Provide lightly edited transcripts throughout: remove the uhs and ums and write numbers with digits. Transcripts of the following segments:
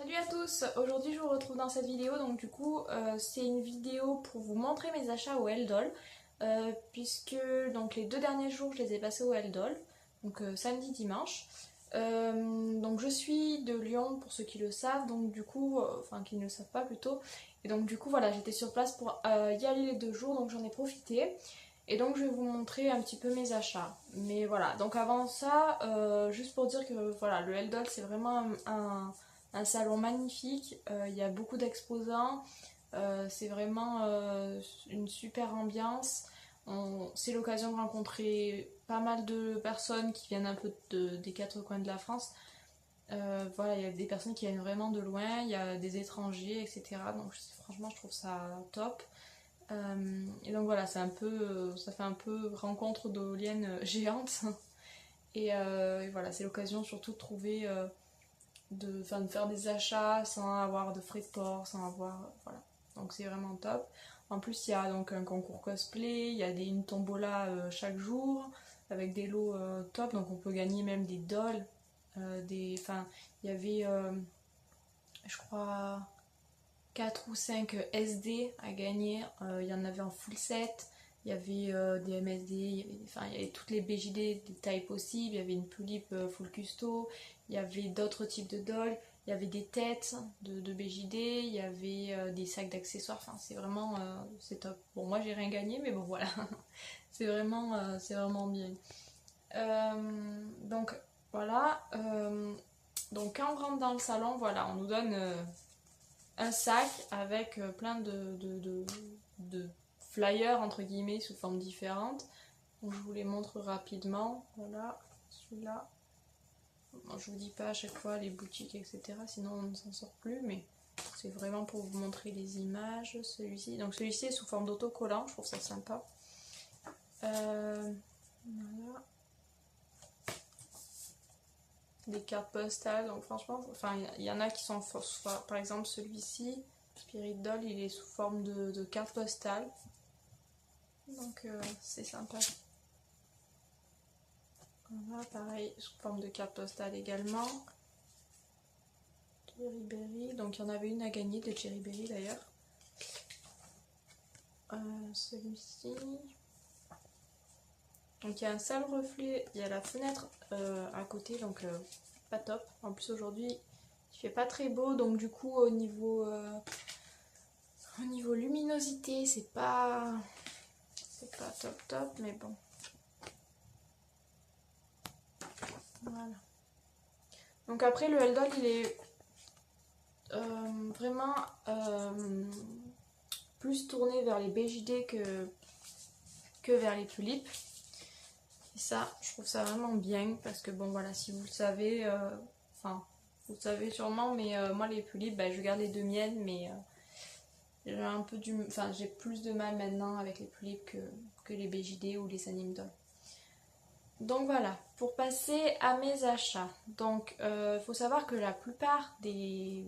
Salut à tous, aujourd'hui je vous retrouve dans cette vidéo, donc du coup c'est une vidéo pour vous montrer mes achats au Eldol, puisque donc les 2 derniers jours je les ai passés au Eldol, donc samedi dimanche. Donc je suis de Lyon pour ceux qui le savent, donc du coup, enfin qui ne le savent pas plutôt, et donc du coup voilà j'étais sur place pour y aller les 2 jours, donc j'en ai profité. Et donc je vais vous montrer un petit peu mes achats. Mais voilà, donc avant ça, juste pour dire que voilà, le Eldol c'est vraiment un salon magnifique, il y a beaucoup d'exposants, c'est vraiment une super ambiance. C'est l'occasion de rencontrer pas mal de personnes qui viennent un peu des quatre coins de la France. Voilà, il y a des personnes qui viennent vraiment de loin, il y a des étrangers, etc. Donc franchement, je trouve ça top. Et donc voilà, ça fait un peu rencontre d'éoliennes géantes. Et voilà, c'est l'occasion surtout de trouver, de faire des achats sans avoir de frais de port, sans avoir, voilà. Donc c'est vraiment top. En plus, il y a donc un concours cosplay, il y a une tombola chaque jour avec des lots top, donc on peut gagner même des dolls. Il y avait, je crois, 4 ou 5 SD à gagner. Il y en avait en full set, il y avait des MSD, il y avait toutes les BJD des tailles possibles, il y avait une Pulip full custo, il y avait d'autres types de dolls, il y avait des têtes de BJD, il y avait des sacs d'accessoires, enfin c'est vraiment c'est top. Bon, moi j'ai rien gagné, mais bon voilà, c'est vraiment bien. Donc voilà, donc quand on rentre dans le salon, voilà, on nous donne un sac avec plein de flyers entre guillemets sous forme différentes. Donc je vous les montre rapidement. Voilà, celui-là. Bon, je vous dis pas à chaque fois les boutiques, etc. Sinon on ne s'en sort plus, mais c'est vraiment pour vous montrer les images. Celui-ci, donc celui-ci est sous forme d'autocollant, je trouve ça sympa. Voilà. Des cartes postales, donc franchement, enfin il y en a qui sont, par exemple celui-ci, Spirit Doll, il est sous forme de carte postale, donc c'est sympa. Voilà, pareil, sous forme de carte postale également. Cherry Berry, donc il y en avait une à gagner de Cherry Berry d'ailleurs. Celui-ci. Donc il y a un sale reflet, il y a la fenêtre à côté, donc pas top. En plus aujourd'hui il fait pas très beau, donc du coup au niveau luminosité c'est pas top top, mais bon. Voilà. Donc après le Eldol il est vraiment plus tourné vers les BJD que vers les tulipes. Et ça, je trouve ça vraiment bien parce que bon voilà, si vous le savez, enfin vous le savez sûrement, mais moi les tulipes, bah, je garde les deux miennes, mais j'ai plus de mal maintenant avec les tulipes que les BJD ou les Sanim Doll. Donc voilà, pour passer à mes achats. Donc il faut savoir que la plupart des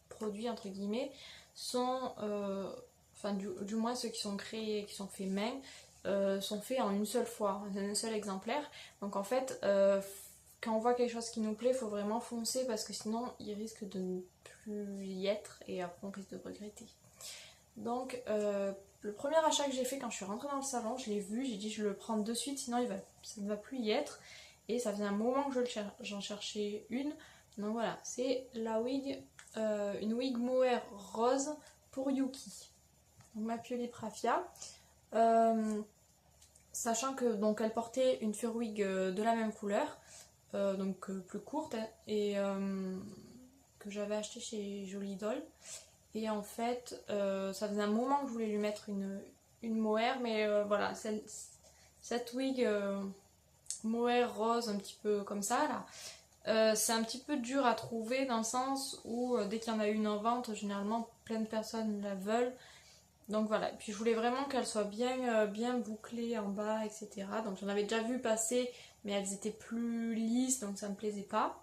produits entre guillemets sont, enfin du moins ceux qui sont créés, qui sont faits main, sont faits en une seule fois, en un seul exemplaire. Donc en fait, quand on voit quelque chose qui nous plaît, il faut vraiment foncer parce que sinon il risque de ne plus y être et après on risque de regretter. Donc le premier achat que j'ai fait quand je suis rentrée dans le salon, je l'ai vu, j'ai dit je le prends de suite, sinon ça ne va plus y être. Et ça faisait un moment que j'en cherchais une. Donc voilà, c'est la wig, une wig mohair rose pour Yuki. Donc ma Piolie Prafia. Sachant que donc elle portait une fur wig de la même couleur, donc plus courte, et que j'avais acheté chez Jolie Doll. Et en fait, ça faisait un moment que je voulais lui mettre une mohair, mais voilà, cette wig mohair rose un petit peu comme ça là, c'est un petit peu dur à trouver dans le sens où dès qu'il y en a une en vente, généralement plein de personnes la veulent. Donc voilà, et puis je voulais vraiment qu'elle soit bien bouclée en bas, etc. Donc j'en avais déjà vu passer, mais elles étaient plus lisses, donc ça me plaisait pas.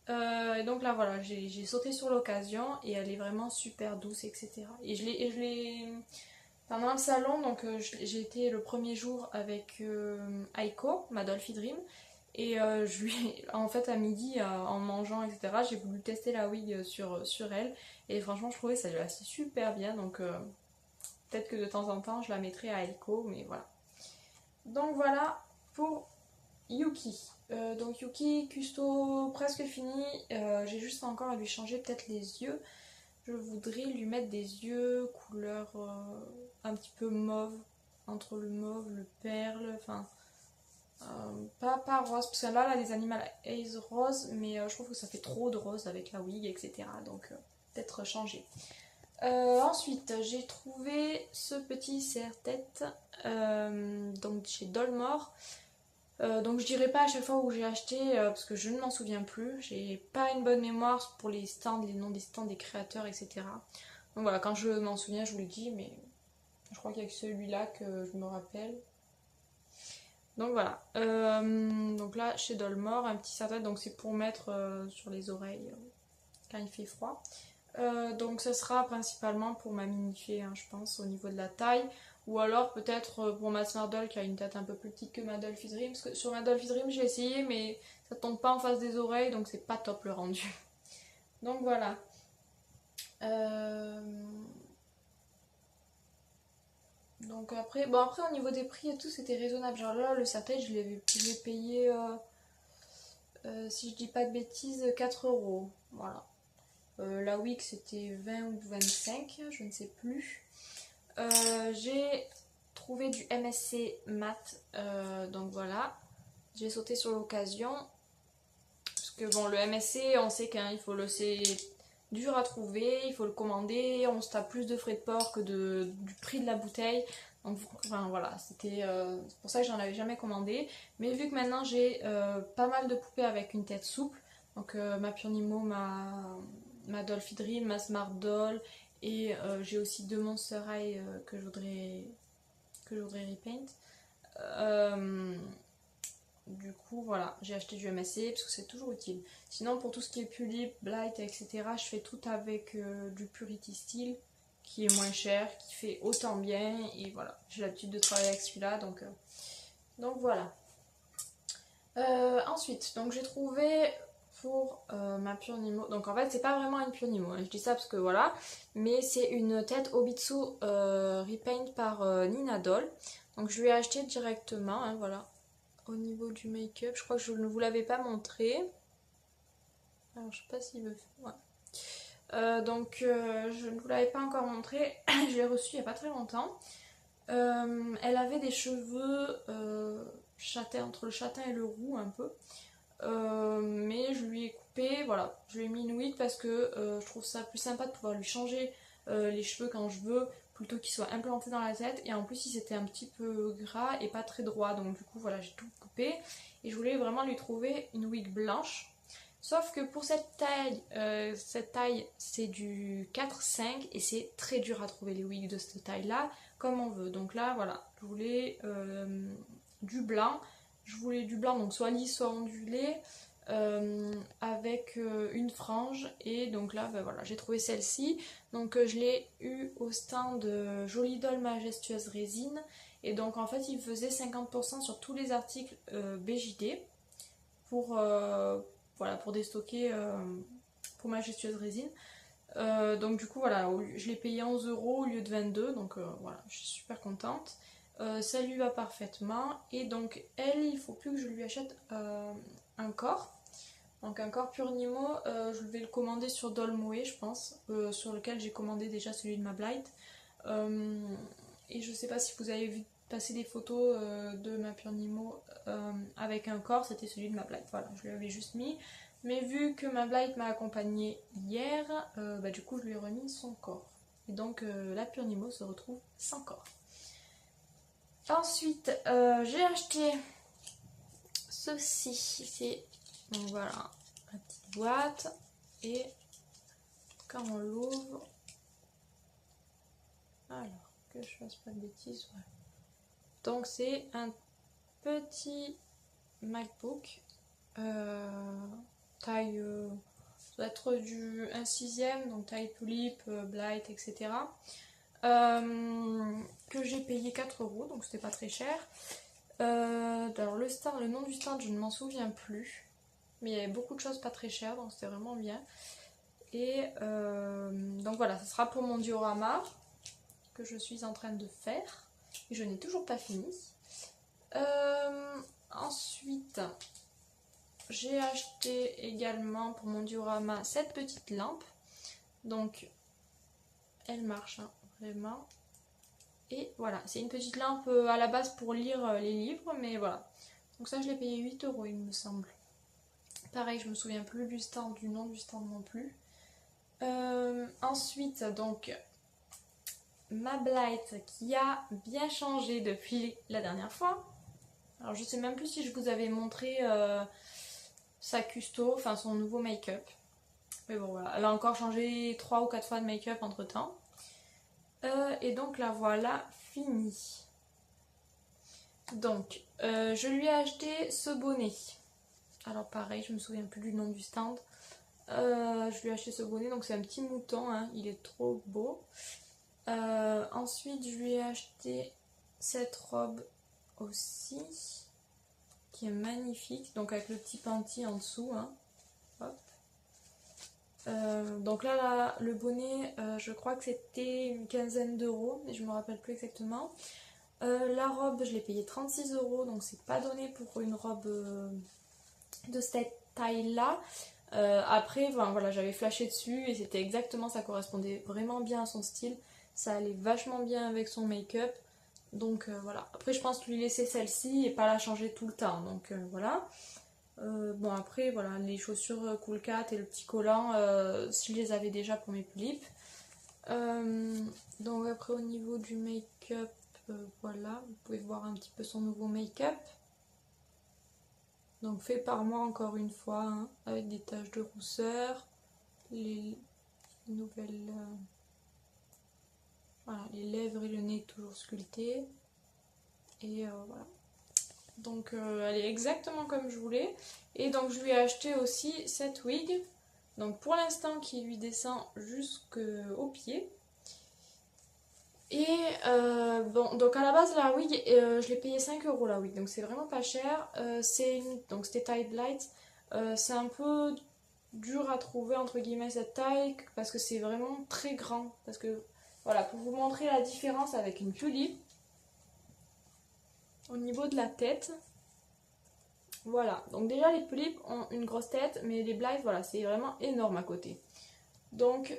Et donc là voilà, j'ai sauté sur l'occasion et elle est vraiment super douce, etc. Et je l'ai pendant le salon, donc j'ai été le premier jour avec Aiko, ma Dolphy Dream. Et en fait, à midi, en mangeant, etc., j'ai voulu tester la wig sur elle. Et franchement, je trouvais que ça lui assez super bien. Donc, peut-être que de temps en temps, je la mettrai à Elko, mais voilà. Donc, voilà pour Yuki. Donc, Yuki, custo presque fini. J'ai juste encore à lui changer peut-être les yeux. Je voudrais lui mettre des yeux couleur un petit peu mauve. Entre le mauve, le perle, enfin... pas rose, parce que là, elle a des Animal Eyes rose, mais je trouve que ça fait trop de rose avec la wig, etc. Donc peut-être changer. Ensuite, j'ai trouvé ce petit serre-tête donc chez Dolmore. Donc je dirais pas à chaque fois où j'ai acheté parce que je ne m'en souviens plus. J'ai pas une bonne mémoire pour les stands, les noms des stands des créateurs, etc. Donc voilà, quand je m'en souviens, je vous le dis, mais je crois qu'il y a que celui-là que je me rappelle. Donc voilà, donc là chez Dolmore, un petit serre-tête, donc c'est pour mettre sur les oreilles quand il fait froid. Donc ce sera principalement pour ma mini-fée, hein, je pense, au niveau de la taille. Ou alors peut-être pour ma Smart Doll qui a une tête un peu plus petite que ma Dollfie Dream. Parce que sur ma Dollfie Dream j'ai essayé mais ça tombe pas en face des oreilles donc c'est pas top le rendu. Donc voilà. Donc après, bon après au niveau des prix et tout c'était raisonnable. Genre là le serre-tête je l'ai payé, si je dis pas de bêtises, 4 euros. Voilà. La wig c'était 20 ou 25, je ne sais plus. J'ai trouvé du MSC mat, donc voilà, j'ai sauté sur l'occasion. Parce que bon, le MSC, on sait qu'il faut le. C'est dur à trouver, il faut le commander, on se tape plus de frais de port que du prix de la bouteille. Donc enfin, voilà, c'était c'est pour ça que j'en avais jamais commandé. Mais vu que maintenant j'ai pas mal de poupées avec une tête souple, donc ma Purnimo, ma Dollfie Dream, ma Smart Doll, et j'ai aussi deux Monster High que je voudrais repaint. Du coup, voilà, j'ai acheté du MSC parce que c'est toujours utile. Sinon, pour tout ce qui est Pulip, Blight, etc., je fais tout avec du Purity Steel qui est moins cher, qui fait autant bien. Et voilà, j'ai l'habitude de travailler avec celui-là, donc voilà. Ensuite, donc j'ai trouvé pour ma Purnimo. Donc en fait, c'est pas vraiment une Purnimo, hein, je dis ça parce que voilà, mais c'est une tête Obitsu repaint par Nina Doll. Donc je lui ai acheté directement, hein, voilà. Au niveau du make-up, je crois que je ne vous l'avais pas montré. Alors je sais pas s'il veut faire. Ouais. Donc je ne vous l'avais pas encore montré. Je l'ai reçu il n'y a pas très longtemps. Elle avait des cheveux châtains, entre le châtain et le roux un peu. Mais je lui ai coupé, voilà, je lui ai mis une wig parce que je trouve ça plus sympa de pouvoir lui changer les cheveux quand je veux plutôt qu'il soit implanté dans la tête. Et en plus il c'était un petit peu gras et pas très droit, donc du coup voilà, j'ai tout coupé et je voulais vraiment lui trouver une wig blanche. Sauf que pour cette taille c'est du 4-5 et c'est très dur à trouver les wigs de cette taille là comme on veut. Donc là voilà, je voulais du blanc. Je voulais du blanc, donc soit lisse, soit ondulé, avec une frange. Et donc là, ben voilà, j'ai trouvé celle-ci. Donc je l'ai eu au stand Jolie Doll Majestueuse Résine. Et donc en fait, il faisait 50% sur tous les articles BJD pour, voilà, pour déstocker pour Majestueuse Résine. Donc du coup, voilà, je l'ai payé 11 euros au lieu de 22. Donc voilà, je suis super contente. Ça lui va parfaitement et donc elle il faut plus que je lui achète un corps, donc un corps Purnimo. Je vais le commander sur Dolmoe je pense, sur lequel j'ai commandé déjà celui de ma Blight. Et je sais pas si vous avez vu passer des photos de ma Purnimo avec un corps, c'était celui de ma Blight, voilà, je lui avais juste mis, mais vu que ma Blight m'a accompagnée hier, bah, du coup je lui ai remis son corps et donc la Purnimo se retrouve sans corps. Ensuite, j'ai acheté ceci, c'est donc voilà la petite boîte et quand on l'ouvre, alors que je fasse pas de bêtises, voilà. Donc c'est un petit MacBook taille, ça doit être du 1/6, donc taille Tulip, Blight, etc. Que j'ai payé 4 euros, donc c'était pas très cher. Alors le nom du stand, je ne m'en souviens plus. Mais il y avait beaucoup de choses pas très chères, donc c'était vraiment bien. Et donc voilà, ça sera pour mon diorama que je suis en train de faire. Et je n'ai toujours pas fini. Ensuite, j'ai acheté également pour mon diorama cette petite lampe. Donc, elle marche hein, vraiment. Et voilà, c'est une petite lampe à la base pour lire les livres, mais voilà. Donc ça, je l'ai payé 8 euros, il me semble. Pareil, je me souviens plus du nom du stand non plus. Ensuite, donc, ma Blight qui a bien changé depuis la dernière fois. Alors, je sais même plus si je vous avais montré sa custo, enfin son nouveau make-up. Mais bon, voilà, elle a encore changé 3 ou 4 fois de make-up entre temps. Et donc, la voilà finie. Donc, je lui ai acheté ce bonnet. Alors pareil, je me souviens plus du nom du stand. Je lui ai acheté ce bonnet, donc c'est un petit mouton, hein, il est trop beau. Ensuite, je lui ai acheté cette robe aussi, qui est magnifique, donc avec le petit panty en dessous. Hein. Hop. Donc là, le bonnet, je crois que c'était une quinzaine d'euros, mais je me rappelle plus exactement. La robe, je l'ai payée 36 euros, donc c'est pas donné pour une robe de cette taille-là. Après, voilà, j'avais flashé dessus et c'était exactement, ça correspondait vraiment bien à son style. Ça allait vachement bien avec son make-up. Donc voilà. Après, je pense lui laisser celle-ci et pas la changer tout le temps. Donc voilà. Bon, après, voilà, les chaussures Cool Cat et le petit collant, je les avais déjà pour mes pulipes. Donc après, au niveau du make-up, voilà, vous pouvez voir un petit peu son nouveau make-up. Donc fait par moi encore une fois, hein, avec des taches de rousseur, les nouvelles... voilà, les lèvres et le nez toujours sculptés. Et voilà. Donc elle est exactement comme je voulais. Et donc je lui ai acheté aussi cette wig. Donc pour l'instant qui lui descend jusqu'au pied. Et bon, donc à la base la wig, je l'ai payé 5 euros la wig, donc c'est vraiment pas cher. Donc c'était taille Blight. C'est un peu dur à trouver entre guillemets cette taille parce que c'est vraiment très grand. Parce que voilà, pour vous montrer la différence avec une tulipe, au niveau de la tête, voilà. Donc déjà les tulipes ont une grosse tête, mais les Blight, voilà, c'est vraiment énorme à côté. Donc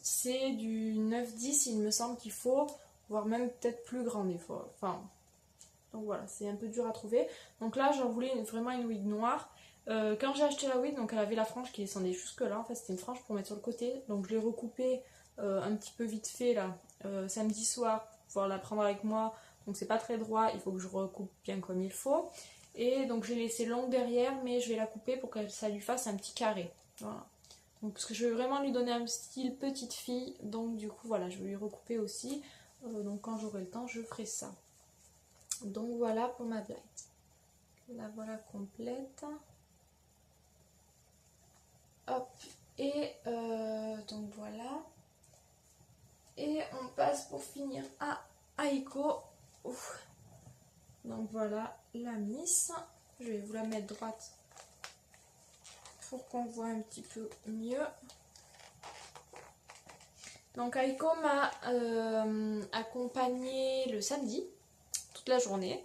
c'est du 9-10 il me semble qu'il faut, voire même peut-être plus grand des fois. Enfin, donc voilà, c'est un peu dur à trouver. Donc là j'en voulais vraiment une wig noire. Quand j'ai acheté la wig, donc elle avait la frange qui descendait jusque là. En fait c'était une frange pour mettre sur le côté. Donc je l'ai recoupée un petit peu vite fait là, samedi soir, pour pouvoir la prendre avec moi. Donc c'est pas très droit, il faut que je recoupe bien comme il faut. Et donc j'ai laissé longue derrière, mais je vais la couper pour que ça lui fasse un petit carré. Voilà. Donc, parce que je veux vraiment lui donner un style petite fille, donc du coup voilà, je vais lui recouper aussi. Donc quand j'aurai le temps, je ferai ça. Donc voilà pour ma Blight. La voilà complète. Hop, et donc voilà. Et on passe pour finir à Aiko. Ouf. Donc voilà la Miss. Je vais vous la mettre droite pour qu'on voit un petit peu mieux. Donc Aiko m'a accompagnée le samedi, toute la journée.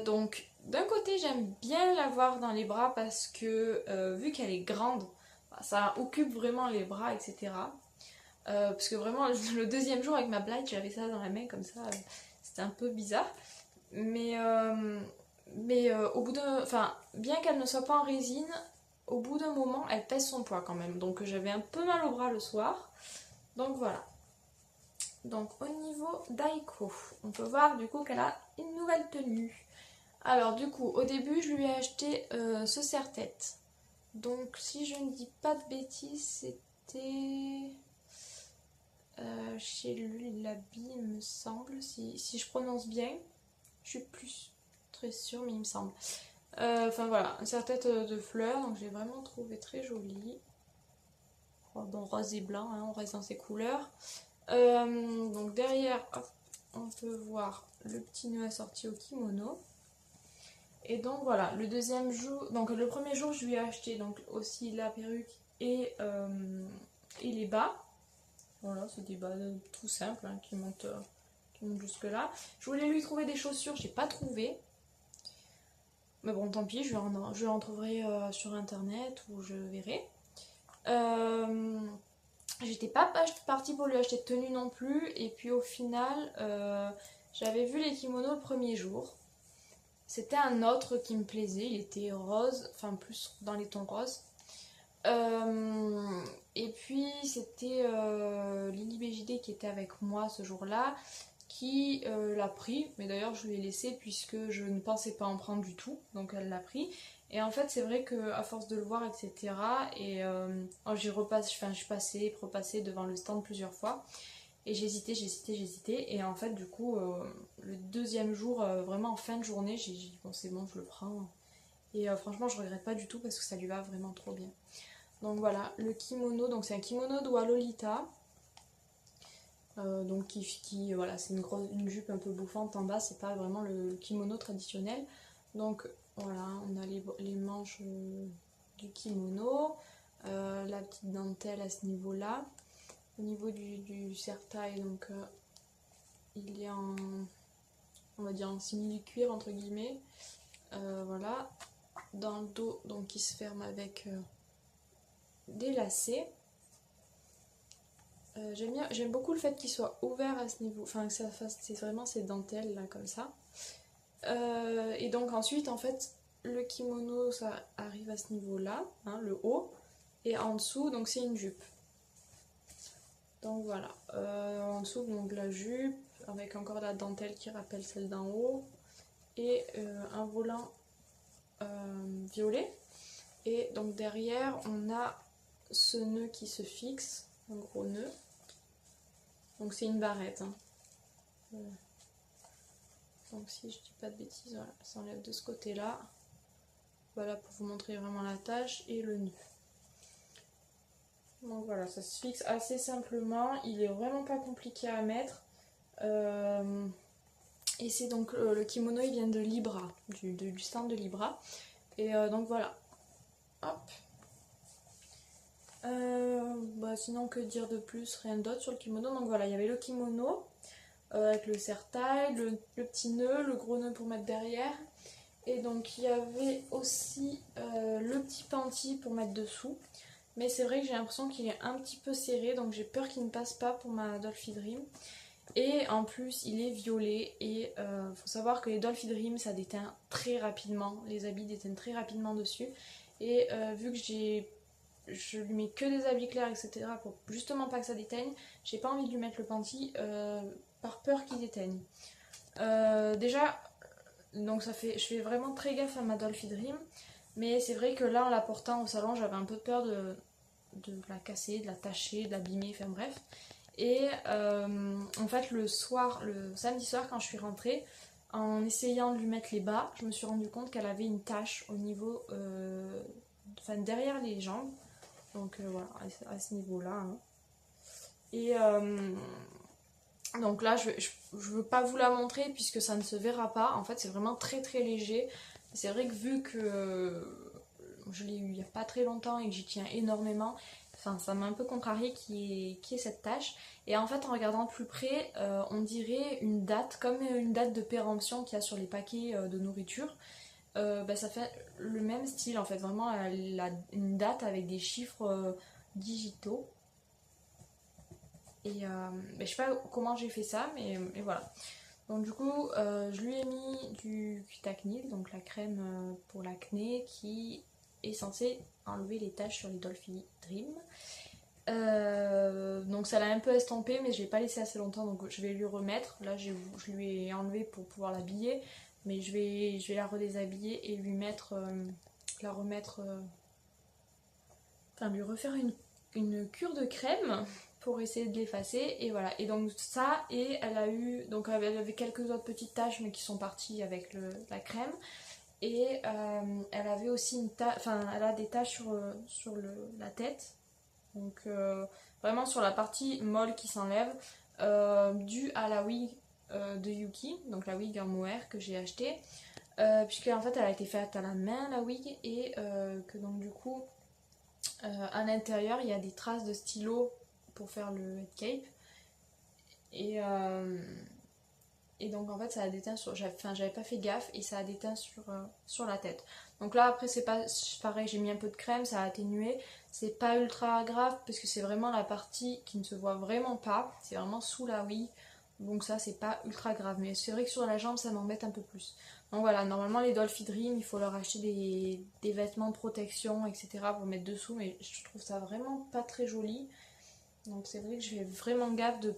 Donc d'un côté j'aime bien la voir dans les bras parce que vu qu'elle est grande, ça occupe vraiment les bras, etc. Parce que vraiment le deuxième jour avec ma Blight, j'avais ça dans la main comme ça, c'était un peu bizarre. Mais au bout de... Enfin, bien qu'elle ne soit pas en résine, au bout d'un moment, elle pèse son poids quand même. Donc j'avais un peu mal au bras le soir. Donc voilà. Donc au niveau d'Aiko, on peut voir du coup qu'elle a une nouvelle tenue. Alors du coup, au début, je lui ai acheté ce serre-tête. Donc si je ne dis pas de bêtises, c'était chez lui l'habit, il me semble, si je prononce bien. Je suis plus très sûre, mais il me semble. Enfin voilà, un serre-tête de fleurs, donc j'ai vraiment trouvé très joli. Bon, rose et blanc, hein, on reste dans ces couleurs. Donc derrière, hop, on peut voir le petit nœud assorti au kimono. Et donc voilà, le deuxième jour, donc le premier jour je lui ai acheté donc aussi la perruque et les bas. Voilà, c'est des bas tout simples hein, qui montent jusque là. Je voulais lui trouver des chaussures, j'ai pas trouvé. Mais bon, tant pis, je en trouverai sur internet ou je verrai. J'étais pas partie pour lui acheter de tenue non plus. Et puis au final, j'avais vu les kimonos le premier jour. C'était un autre qui me plaisait, il était rose, enfin plus dans les tons roses. Et puis c'était Lily BJD qui était avec moi ce jour-là, qui l'a pris, mais d'ailleurs je lui ai laissé puisque je ne pensais pas en prendre du tout, donc elle l'a pris. Et en fait c'est vrai qu'à force de le voir, etc. Et je suis passée, repassée devant le stand plusieurs fois. Et j'hésitais. Et en fait, du coup, le deuxième jour, vraiment en fin de journée, j'ai dit bon, c'est bon, je le prends. Et franchement, je regrette pas du tout parce que ça lui va vraiment trop bien. Donc voilà, le kimono, donc c'est un kimono d'Oa Lolita. Donc voilà, c'est une jupe un peu bouffante en bas, c'est pas vraiment le kimono traditionnel. Donc voilà, on a les manches du kimono, la petite dentelle à ce niveau-là. Au niveau du serre-taille, donc il est on va dire en simili-cuir entre guillemets. Voilà. Dans le dos, donc il se ferme avec des lacets. J'aime beaucoup le fait qu'il soit ouvert à ce niveau, enfin que ça fasse, c'est vraiment ces dentelles là comme ça. Et donc ensuite en fait le kimono ça arrive à ce niveau là, hein, le haut, et en dessous donc c'est une jupe. Donc voilà, en dessous donc la jupe avec encore la dentelle qui rappelle celle d'en haut et un volant violet. Et donc derrière on a ce nœud qui se fixe, un gros nœud. Donc c'est une barrette. Hein. Donc si je dis pas de bêtises, voilà, ça s'enlève de ce côté-là. Voilà pour vous montrer vraiment la tâche et le nœud. Donc voilà, ça se fixe assez simplement, il est vraiment pas compliqué à mettre. Et c'est donc le kimono, il vient de Libra, du stand de Libra. Et donc voilà. Hop. Sinon que dire de plus, rien d'autre sur le kimono. Donc voilà, il y avait le kimono avec le serre-taille, le petit nœud, le gros nœud pour mettre derrière. Et donc il y avait aussi le petit panty pour mettre dessous. Mais c'est vrai que j'ai l'impression qu'il est un petit peu serré, donc j'ai peur qu'il ne passe pas pour ma Dolphy Dream. Et en plus, il est violet et faut savoir que les Dolphy Dream, ça déteint très rapidement. Les habits déteignent très rapidement dessus. Et vu que je lui mets que des habits clairs, etc. pour justement pas que ça déteigne, j'ai pas envie de lui mettre le panty par peur qu'il déteigne. Déjà, donc je fais vraiment très gaffe à ma Dolphy Dream. Mais c'est vrai que là, en la portant au salon, j'avais un peu peur de la casser, de la tacher, de l'abîmer, enfin bref. Et en fait le samedi soir quand je suis rentrée, en essayant de lui mettre les bas, je me suis rendu compte qu'elle avait une tache au niveau, derrière les jambes. Donc voilà, à ce niveau-là. Hein. Et donc là, je veux pas vous la montrer puisque ça ne se verra pas. En fait, c'est vraiment très très léger. C'est vrai que vu que je l'ai eu il n'y a pas très longtemps et que j'y tiens énormément, enfin, ça m'a un peu contrarié qui est cette tâche. Et en fait, en regardant de plus près, on dirait une date, comme une date de péremption qu'il y a sur les paquets de nourriture. Ça fait le même style en fait, vraiment une date avec des chiffres digitaux. Et je sais pas comment j'ai fait ça, mais voilà. Donc du coup, je lui ai mis du Cutacnil, donc la crème pour l'acné qui est censée enlever les taches sur les Dolphy Dream. Donc ça l'a un peu estompé, mais je l'ai pas laissé assez longtemps, donc je vais lui remettre. Là, je lui ai enlevé pour pouvoir l'habiller, mais je vais la redéshabiller et lui mettre, lui refaire une cure de crème pour essayer de l'effacer. Et voilà. Et donc ça, et elle avait quelques autres petites taches, mais qui sont parties avec la crème. Et elle avait aussi elle a des taches sur la tête. Donc vraiment sur la partie molle qui s'enlève, due à la wig de Yuki, donc la wig en mohair que j'ai acheté, puisque en fait elle a été faite à la main la wig, et que donc du coup à l'intérieur il y a des traces de stylo pour faire le head cape, et, et donc en fait ça a déteint sur, j'avais pas fait gaffe et ça a déteint sur la tête. Donc là après c'est pas pareil, j'ai mis un peu de crème, ça a atténué, c'est pas ultra grave parce que c'est vraiment la partie qui ne se voit vraiment pas, c'est vraiment sous la wig, donc ça c'est pas ultra grave, mais c'est vrai que sur la jambe ça m'embête un peu plus. Donc voilà, normalement les Dolphy Dream il faut leur acheter des vêtements de protection etc pour mettre dessous, mais je trouve ça vraiment pas très joli, donc c'est vrai que je fais vraiment gaffe de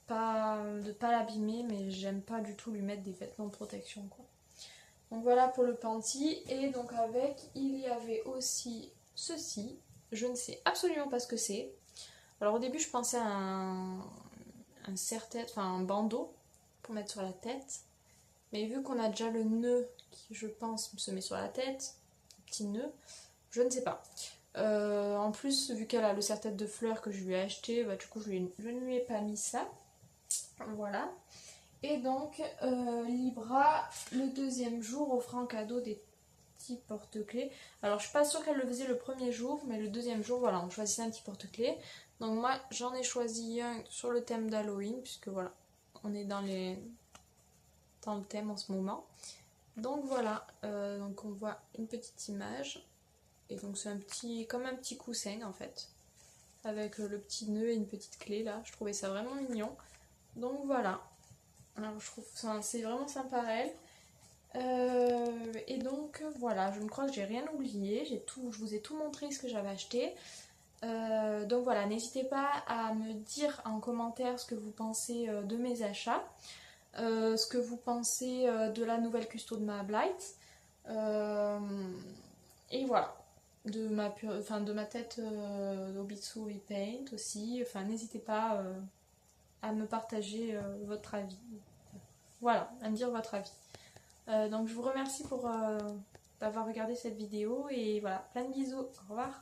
pas l'abîmer, mais j'aime pas du tout lui mettre des vêtements de protection quoi. Donc voilà pour le panty, et donc avec il y avait aussi ceci, je ne sais absolument pas ce que c'est. Alors au début je pensais à un serre-tête, enfin un bandeau pour mettre sur la tête, mais vu qu'on a déjà le nœud qui je pense se met sur la tête, petit nœud, je ne sais pas. En plus vu qu'elle a le serre-tête de fleurs que je lui ai acheté, bah, du coup je ne lui ai pas mis ça. Voilà. Et donc Libra, le deuxième jour, offre en cadeau des petits porte-clés. Alors je suis pas sûre qu'elle le faisait le premier jour, mais le deuxième jour, voilà, on choisissait un petit porte-clés. Donc moi j'en ai choisi un sur le thème d'Halloween, puisque voilà, on est dans le thème en ce moment. Donc voilà, donc on voit une petite image. Et donc c'est comme un petit coussin en fait, avec le petit nœud et une petite clé là. Je trouvais ça vraiment mignon. Donc voilà. Alors je trouve ça c'est vraiment sympa elle. Et donc voilà, je ne crois que j'ai rien oublié. Je vous ai tout montré ce que j'avais acheté. Donc voilà, n'hésitez pas à me dire en commentaire ce que vous pensez de mes achats, ce que vous pensez de la nouvelle custo de ma Blight. Et voilà, de ma tête d'Obitsu Repaint aussi. Enfin, n'hésitez pas à me partager votre avis. Voilà, à me dire votre avis. Donc je vous remercie pour d'avoir regardé cette vidéo et voilà, plein de bisous, au revoir.